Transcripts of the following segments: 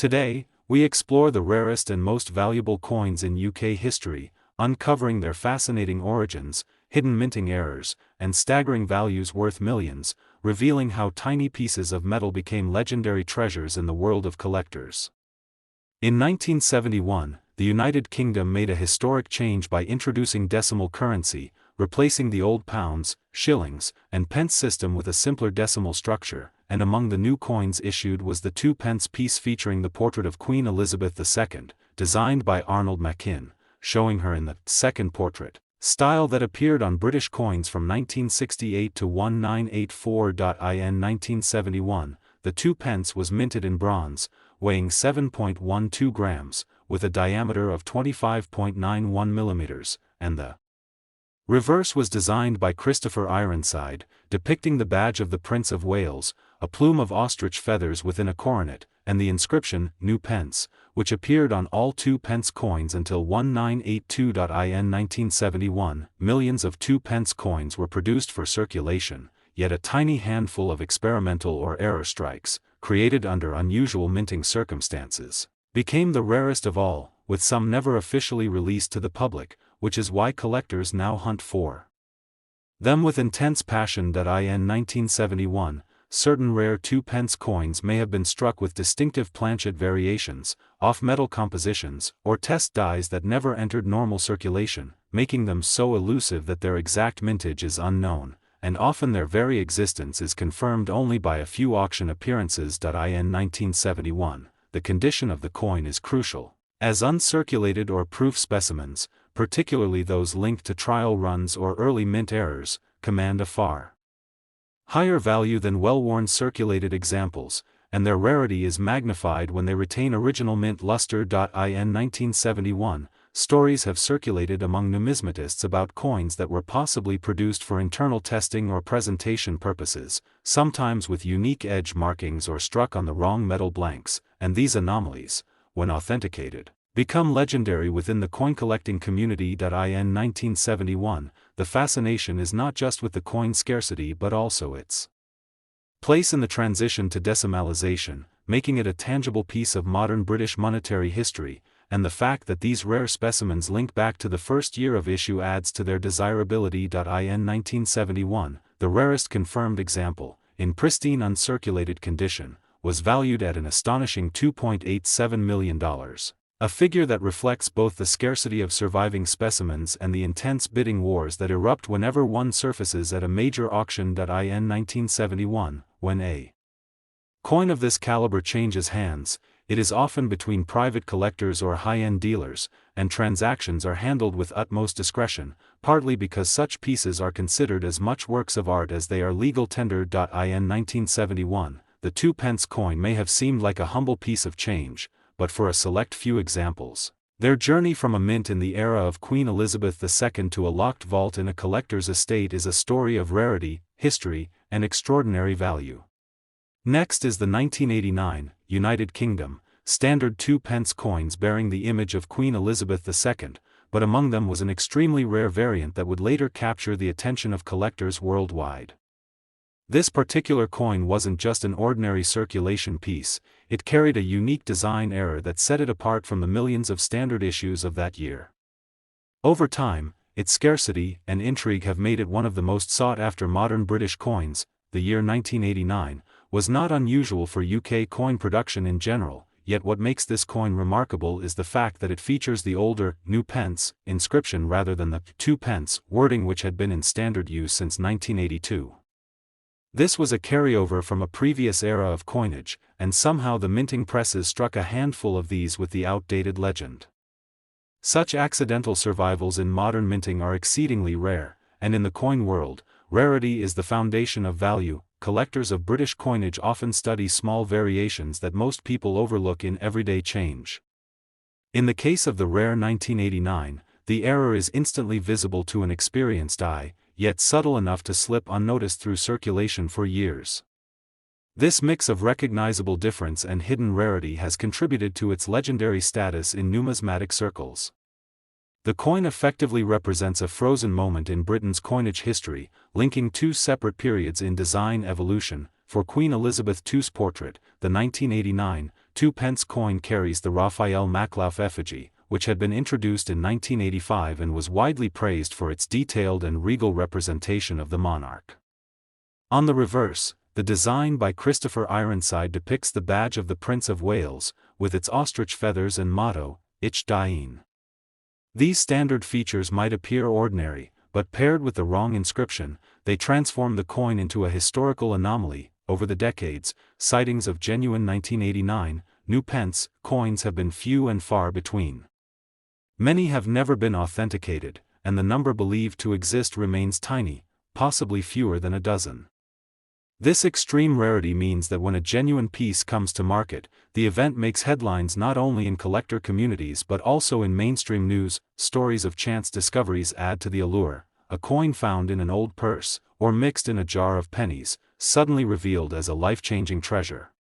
Today, we explore the rarest and most valuable coins in UK history, uncovering their fascinating origins, hidden minting errors, and staggering values worth millions, revealing how tiny pieces of metal became legendary treasures in the world of collectors. In 1971, the United Kingdom made a historic change by introducing decimal currency, replacing the old pounds, shillings, and pence system with a simpler decimal structure, and among the new coins issued was the 2-pence piece featuring the portrait of Queen Elizabeth II, designed by Arnold Machin, showing her in the second portrait style that appeared on British coins from 1968 to 1984. In 1971, the 2-pence was minted in bronze, weighing 7.12 grams, with a diameter of 25.91 millimeters, and the reverse was designed by Christopher Ironside, depicting the badge of the Prince of Wales, a plume of ostrich feathers within a coronet, and the inscription, New Pence, which appeared on all 2-pence coins until 1982. In 1971, millions of 2-pence coins were produced for circulation, yet a tiny handful of experimental or error strikes, created under unusual minting circumstances, became the rarest of all, with some never officially released to the public, which is why collectors now hunt for them with intense passion. In 1971, certain rare 2-pence coins may have been struck with distinctive planchet variations, off-metal compositions, or test dies that never entered normal circulation, making them so elusive that their exact mintage is unknown, and often their very existence is confirmed only by a few auction appearances. In 1971, the condition of the coin is crucial, as uncirculated or proof specimens, particularly those linked to trial runs or early mint errors, command a far higher value than well-worn circulated examples, and their rarity is magnified when they retain original mint luster. In 1971, stories have circulated among numismatists about coins that were possibly produced for internal testing or presentation purposes, sometimes with unique edge markings or struck on the wrong metal blanks, and these anomalies, when authenticated, become legendary within the coin-collecting community. In 1971, the fascination is not just with the coin scarcity but also its place in the transition to decimalization, making it a tangible piece of modern British monetary history, and the fact that these rare specimens link back to the first year of issue adds to their desirability. In 1971, the rarest confirmed example, in pristine uncirculated condition, was valued at an astonishing $2.87 million. A figure that reflects both the scarcity of surviving specimens and the intense bidding wars that erupt whenever one surfaces at a major auction. In 1971, when a coin of this caliber changes hands, it is often between private collectors or high-end dealers, and transactions are handled with utmost discretion, partly because such pieces are considered as much works of art as they are legal tender. In 1971, the 2-pence coin may have seemed like a humble piece of change, but for a select few examples, their journey from a mint in the era of Queen Elizabeth II to a locked vault in a collector's estate is a story of rarity, history, and extraordinary value. Next is the 1989, United Kingdom, standard 2-pence coins bearing the image of Queen Elizabeth II, but among them was an extremely rare variant that would later capture the attention of collectors worldwide. This particular coin wasn't just an ordinary circulation piece, it carried a unique design error that set it apart from the millions of standard issues of that year. Over time, its scarcity and intrigue have made it one of the most sought-after modern British coins. The year 1989 was not unusual for UK coin production in general, yet what makes this coin remarkable is the fact that it features the older, New Pence, inscription rather than the 2-pence wording which had been in standard use since 1982. This was a carryover from a previous era of coinage, and somehow the minting presses struck a handful of these with the outdated legend. Such accidental survivals in modern minting are exceedingly rare, and in the coin world, rarity is the foundation of value. Collectors of British coinage often study small variations that most people overlook in everyday change. In the case of the rare 1989, the error is instantly visible to an experienced eye, yet subtle enough to slip unnoticed through circulation for years. This mix of recognizable difference and hidden rarity has contributed to its legendary status in numismatic circles. The coin effectively represents a frozen moment in Britain's coinage history, linking two separate periods in design evolution. For Queen Elizabeth II's portrait, the 1989 2-pence coin carries the Raphael Maclauff effigy, which had been introduced in 1985 and was widely praised for its detailed and regal representation of the monarch. On the reverse, the design by Christopher Ironside depicts the badge of the Prince of Wales, with its ostrich feathers and motto, Ich Dien. These standard features might appear ordinary, but paired with the wrong inscription, they transform the coin into a historical anomaly. Over the decades, sightings of genuine 1989, new pence coins have been few and far between. Many have never been authenticated, and the number believed to exist remains tiny, possibly fewer than a dozen. This extreme rarity means that when a genuine piece comes to market, the event makes headlines not only in collector communities but also in mainstream news. Stories of chance discoveries add to the allure. A coin found in an old purse, or mixed in a jar of pennies, suddenly revealed as a life-changing treasure.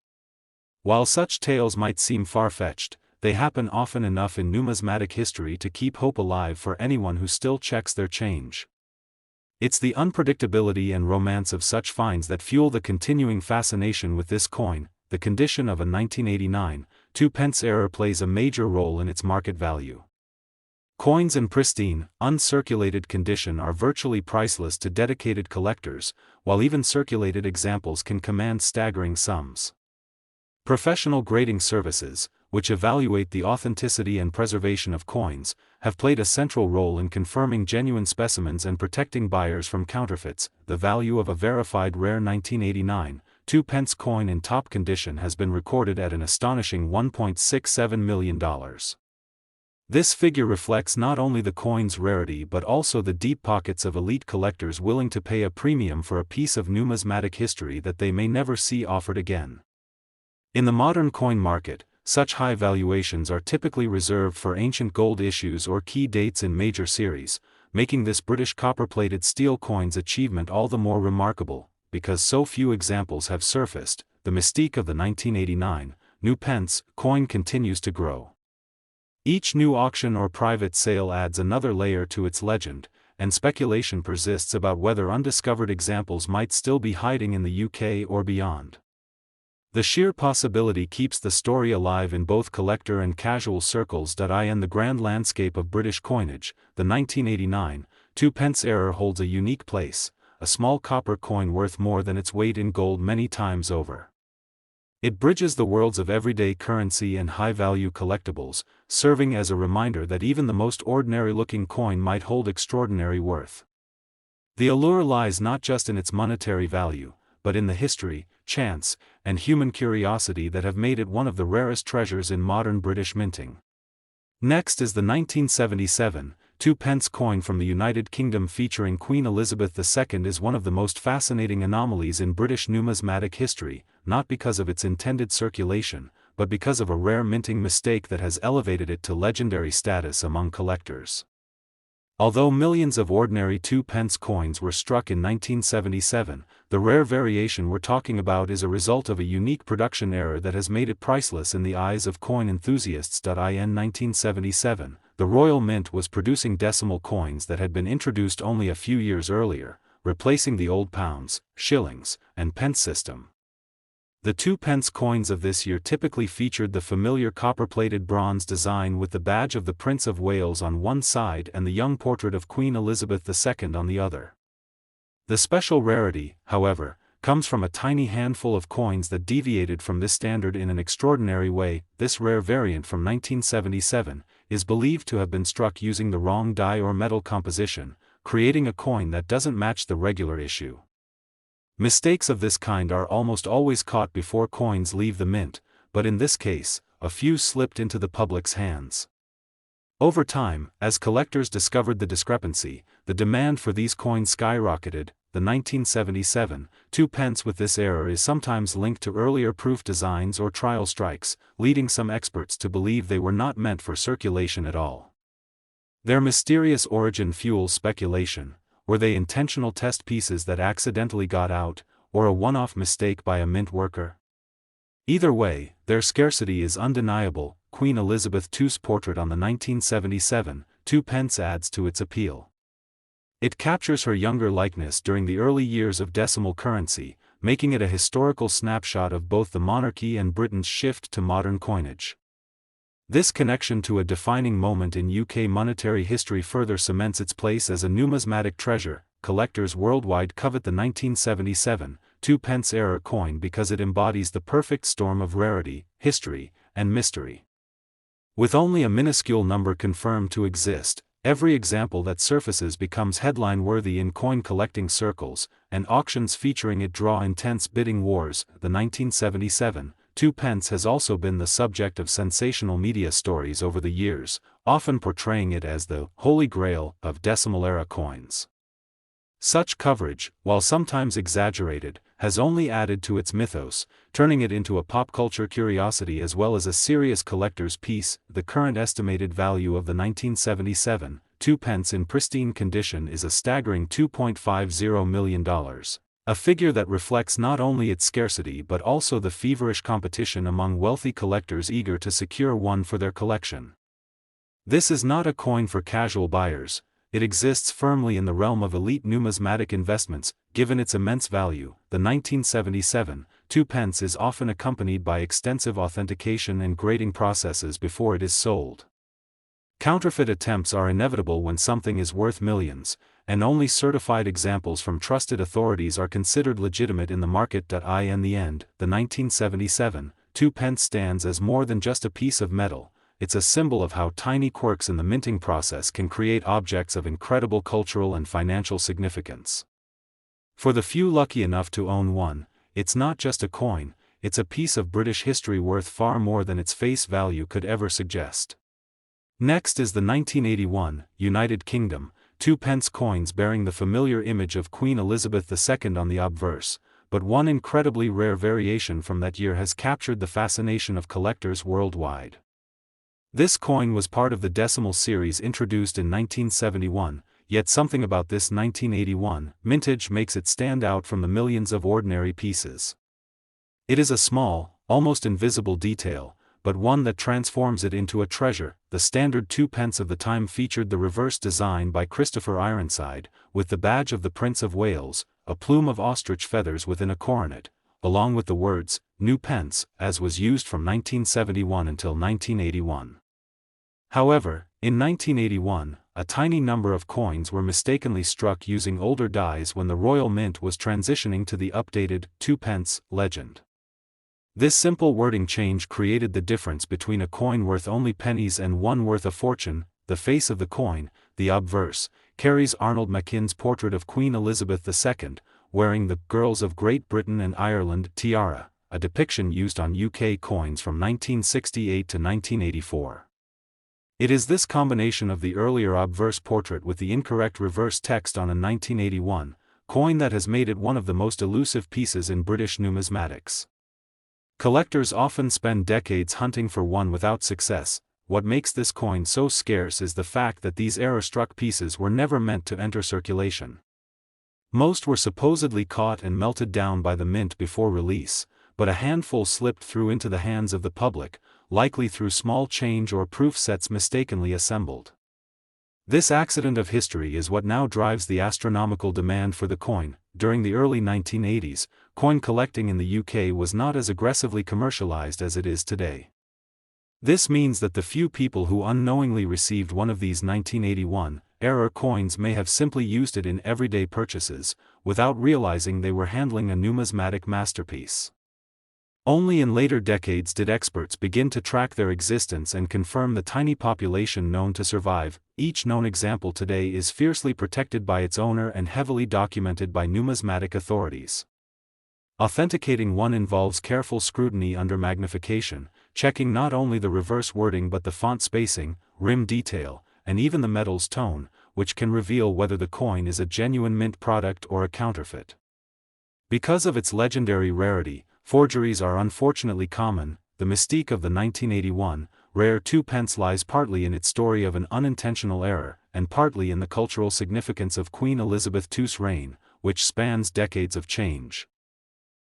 While such tales might seem far-fetched, they happen often enough in numismatic history to keep hope alive for anyone who still checks their change. It's the unpredictability and romance of such finds that fuel the continuing fascination with this coin. The condition of a 1989 2-pence error plays a major role in its market value. Coins in pristine, uncirculated condition are virtually priceless to dedicated collectors, while even circulated examples can command staggering sums. Professional grading services, which evaluate the authenticity and preservation of coins, have played a central role in confirming genuine specimens and protecting buyers from counterfeits. The value of a verified rare 1989 2-pence coin in top condition has been recorded at an astonishing $1.67 million. This figure reflects not only the coin's rarity but also the deep pockets of elite collectors willing to pay a premium for a piece of numismatic history that they may never see offered again. In the modern coin market, such high valuations are typically reserved for ancient gold issues or key dates in major series, making this British copper-plated steel coin's achievement all the more remarkable. Because so few examples have surfaced, the mystique of the 1989 new pence coin continues to grow. Each new auction or private sale adds another layer to its legend, and speculation persists about whether undiscovered examples might still be hiding in the UK or beyond. The sheer possibility keeps the story alive in both collector and casual circles. In the grand landscape of British coinage, the 1989 2-pence error holds a unique place, a small copper coin worth more than its weight in gold many times over. It bridges the worlds of everyday currency and high-value collectibles, serving as a reminder that even the most ordinary-looking coin might hold extraordinary worth. The allure lies not just in its monetary value, but in the history, chance, and human curiosity that have made it one of the rarest treasures in modern British minting. Next is the 1977 2-pence coin from the United Kingdom featuring Queen Elizabeth II. Is one of the most fascinating anomalies in British numismatic history, not because of its intended circulation, but because of a rare minting mistake that has elevated it to legendary status among collectors. Although millions of ordinary 2-pence coins were struck in 1977, the rare variation we're talking about is a result of a unique production error that has made it priceless in the eyes of coin enthusiasts. In 1977, the Royal Mint was producing decimal coins that had been introduced only a few years earlier, replacing the old pounds, shillings, and pence system. The 2-pence coins of this year typically featured the familiar copper-plated bronze design with the badge of the Prince of Wales on one side and the young portrait of Queen Elizabeth II on the other. The special rarity, however, comes from a tiny handful of coins that deviated from this standard in an extraordinary way. This rare variant from 1977 is believed to have been struck using the wrong die or metal composition, creating a coin that doesn't match the regular issue. Mistakes of this kind are almost always caught before coins leave the mint, but in this case, a few slipped into the public's hands. Over time, as collectors discovered the discrepancy, the demand for these coins skyrocketed. The 1977 2-pence with this error is sometimes linked to earlier proof designs or trial strikes, leading some experts to believe they were not meant for circulation at all. Their mysterious origin fuels speculation. Were they intentional test pieces that accidentally got out, or a one-off mistake by a mint worker? Either way, their scarcity is undeniable. Queen Elizabeth II's portrait on the 1977 2-pence adds to its appeal. It captures her younger likeness during the early years of decimal currency, making it a historical snapshot of both the monarchy and Britain's shift to modern coinage. This connection to a defining moment in UK monetary history further cements its place as a numismatic treasure. Collectors worldwide covet the 1977 2-pence-era coin because it embodies the perfect storm of rarity, history, and mystery. With only a minuscule number confirmed to exist, every example that surfaces becomes headline-worthy in coin collecting circles, and auctions featuring it draw intense bidding wars. The 1977 2-pence has also been the subject of sensational media stories over the years, often portraying it as the holy grail of decimal-era coins. Such coverage, while sometimes exaggerated, has only added to its mythos, turning it into a pop culture curiosity as well as a serious collector's piece. The current estimated value of the 1977 2-pence in pristine condition is a staggering $2.50 million, a figure that reflects not only its scarcity but also the feverish competition among wealthy collectors eager to secure one for their collection. This is not a coin for casual buyers. It exists firmly in the realm of elite numismatic investments. Given its immense value, the 1977 2-pence is often accompanied by extensive authentication and grading processes before it is sold. Counterfeit attempts are inevitable when something is worth millions, and only certified examples from trusted authorities are considered legitimate in the market. In the end, the 1977 2-pence stands as more than just a piece of metal. It's a symbol of how tiny quirks in the minting process can create objects of incredible cultural and financial significance. For the few lucky enough to own one, it's not just a coin, it's a piece of British history worth far more than its face value could ever suggest. Next is the 1981 United Kingdom 2-pence coins bearing the familiar image of Queen Elizabeth II on the obverse, but one incredibly rare variation from that year has captured the fascination of collectors worldwide. This coin was part of the decimal series introduced in 1971, yet something about this 1981 mintage makes it stand out from the millions of ordinary pieces. It is a small, almost invisible detail, but one that transforms it into a treasure. The standard 2-pence of the time featured the reverse design by Christopher Ironside, with the badge of the Prince of Wales, a plume of ostrich feathers within a coronet, along with the words, New Pence, as was used from 1971 until 1981. However, in 1981, a tiny number of coins were mistakenly struck using older dies when the Royal Mint was transitioning to the updated 2-pence legend. This simple wording change created the difference between a coin worth only pennies and one worth a fortune. The face of the coin, the obverse, carries Arnold Mackin's portrait of Queen Elizabeth II, wearing the Girls of Great Britain and Ireland tiara, a depiction used on UK coins from 1968 to 1984. It is this combination of the earlier obverse portrait with the incorrect reverse text on a 1981 coin that has made it one of the most elusive pieces in British numismatics. Collectors often spend decades hunting for one without success. What makes this coin so scarce is the fact that these error-struck pieces were never meant to enter circulation. Most were supposedly caught and melted down by the mint before release, but a handful slipped through into the hands of the public, likely through small change or proof sets mistakenly assembled. This accident of history is what now drives the astronomical demand for the coin. During the early 1980s, coin collecting in the UK was not as aggressively commercialized as it is today. This means that the few people who unknowingly received one of these 1981-era coins may have simply used it in everyday purchases, without realizing they were handling a numismatic masterpiece. Only in later decades did experts begin to track their existence and confirm the tiny population known to survive. Each known example today is fiercely protected by its owner and heavily documented by numismatic authorities. Authenticating one involves careful scrutiny under magnification, checking not only the reverse wording but the font spacing, rim detail, and even the metal's tone, which can reveal whether the coin is a genuine mint product or a counterfeit. Because of its legendary rarity, forgeries are unfortunately common. The mystique of the 1981 rare 2-pence lies partly in its story of an unintentional error, and partly in the cultural significance of Queen Elizabeth II's reign, which spans decades of change.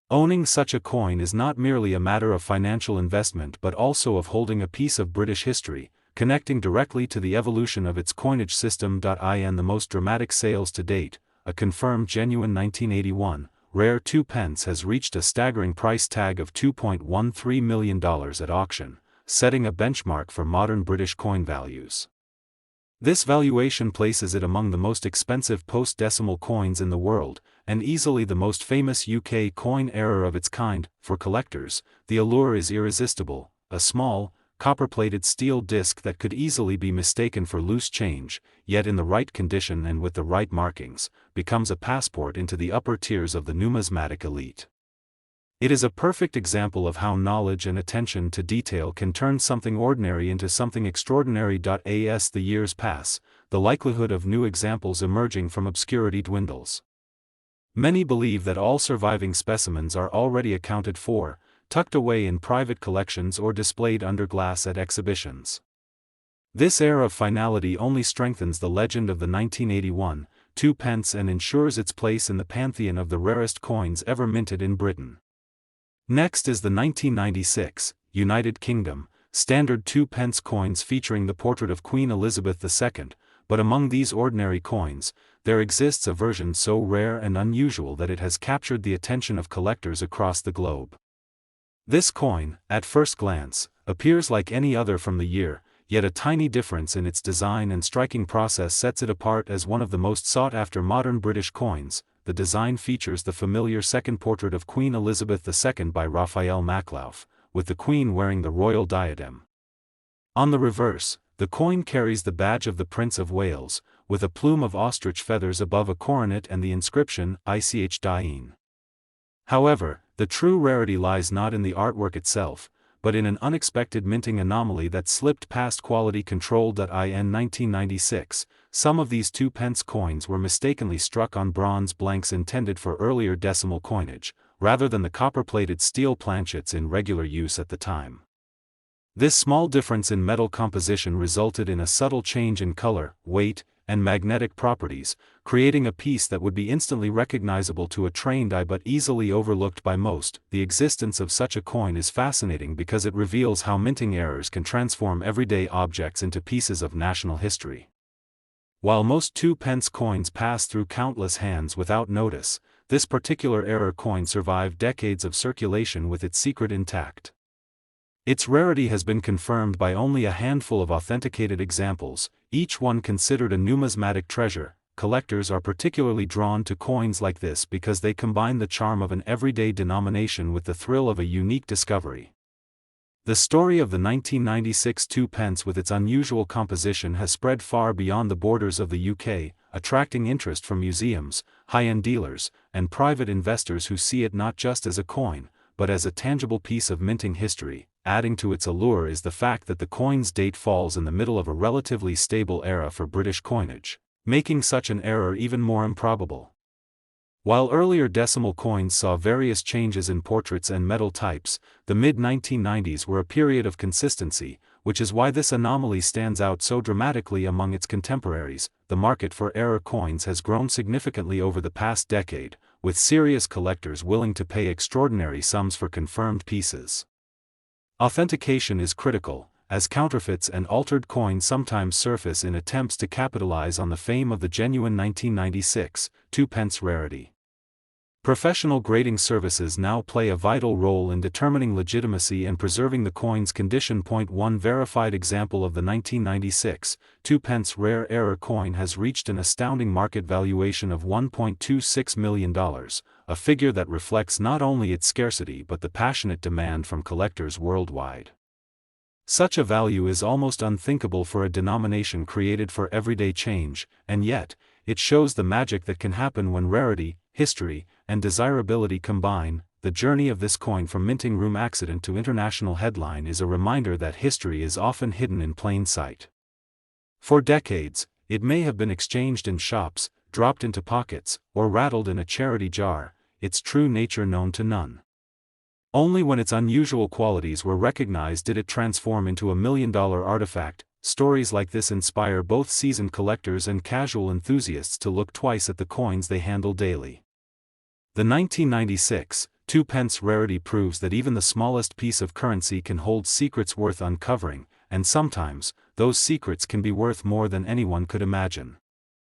Owning such a coin is not merely a matter of financial investment but also of holding a piece of British history, connecting directly to the evolution of its coinage system. In the most dramatic sales to date, a confirmed genuine 1981 rare 2 pence has reached a staggering price tag of $2.13 million at auction, setting a benchmark for modern British coin values. This valuation places it among the most expensive post-decimal coins in the world, and easily the most famous UK coin error of its kind. For collectors, the allure is irresistible: a small, copper-plated steel disc that could easily be mistaken for loose change, yet in the right condition and with the right markings, becomes a passport into the upper tiers of the numismatic elite. It is a perfect example of how knowledge and attention to detail can turn something ordinary into something extraordinary. As the years pass, the likelihood of new examples emerging from obscurity dwindles. Many believe that all surviving specimens are already accounted for, tucked away in private collections or displayed under glass at exhibitions. This air of finality only strengthens the legend of the 1981 2 pence and ensures its place in the pantheon of the rarest coins ever minted in Britain. Next is the 1996, United Kingdom, standard 2 pence coins featuring the portrait of Queen Elizabeth II, but among these ordinary coins, there exists a version so rare and unusual that it has captured the attention of collectors across the globe. This coin, at first glance, appears like any other from the year, yet a tiny difference in its design and striking process sets it apart as one of the most sought-after modern British coins. The design features the familiar second portrait of Queen Elizabeth II by Raphael Maklauf, with the Queen wearing the royal diadem. On the reverse, the coin carries the badge of the Prince of Wales, with a plume of ostrich feathers above a coronet and the inscription Ich Dien. However, the true rarity lies not in the artwork itself, but in an unexpected minting anomaly that slipped past quality control. In 1996, some of these 2 pence coins were mistakenly struck on bronze blanks intended for earlier decimal coinage, rather than the copper-plated steel planchets in regular use at the time. This small difference in metal composition resulted in a subtle change in color, weight, and magnetic properties, creating a piece that would be instantly recognizable to a trained eye but easily overlooked by most. The existence of such a coin is fascinating because it reveals how minting errors can transform everyday objects into pieces of national history. While most 2 pence coins pass through countless hands without notice, this particular error coin survived decades of circulation with its secret intact. Its rarity has been confirmed by only a handful of authenticated examples, each one considered a numismatic treasure. Collectors are particularly drawn to coins like this because they combine the charm of an everyday denomination with the thrill of a unique discovery. The story of the 1996 2 pence with its unusual composition has spread far beyond the borders of the UK, attracting interest from museums, high-end dealers, and private investors who see it not just as a coin, but as a tangible piece of minting history. Adding to its allure is the fact that the coin's date falls in the middle of a relatively stable era for British coinage, making such an error even more improbable. While earlier decimal coins saw various changes in portraits and metal types, the mid-1990s were a period of consistency, which is why this anomaly stands out so dramatically among its contemporaries. The market for error coins has grown significantly over the past decade, with serious collectors willing to pay extraordinary sums for confirmed pieces. Authentication is critical, as counterfeits and altered coins sometimes surface in attempts to capitalize on the fame of the genuine 1996 2 pence rarity. Professional grading services now play a vital role in determining legitimacy and preserving the coin's condition. One verified example of the 1996 2 pence rare error coin has reached an astounding market valuation of $1.26 million, a figure that reflects not only its scarcity but the passionate demand from collectors worldwide. Such a value is almost unthinkable for a denomination created for everyday change, and yet, it shows the magic that can happen when rarity, history, and desirability combine. The journey of this coin from minting room accident to international headline is a reminder that history is often hidden in plain sight. For decades, it may have been exchanged in shops, dropped into pockets, or rattled in a charity jar, its true nature known to none. Only when its unusual qualities were recognized did it transform into a million-dollar artifact. Stories like this inspire both seasoned collectors and casual enthusiasts to look twice at the coins they handle daily. The 1996 2 pence rarity proves that even the smallest piece of currency can hold secrets worth uncovering, and sometimes, those secrets can be worth more than anyone could imagine.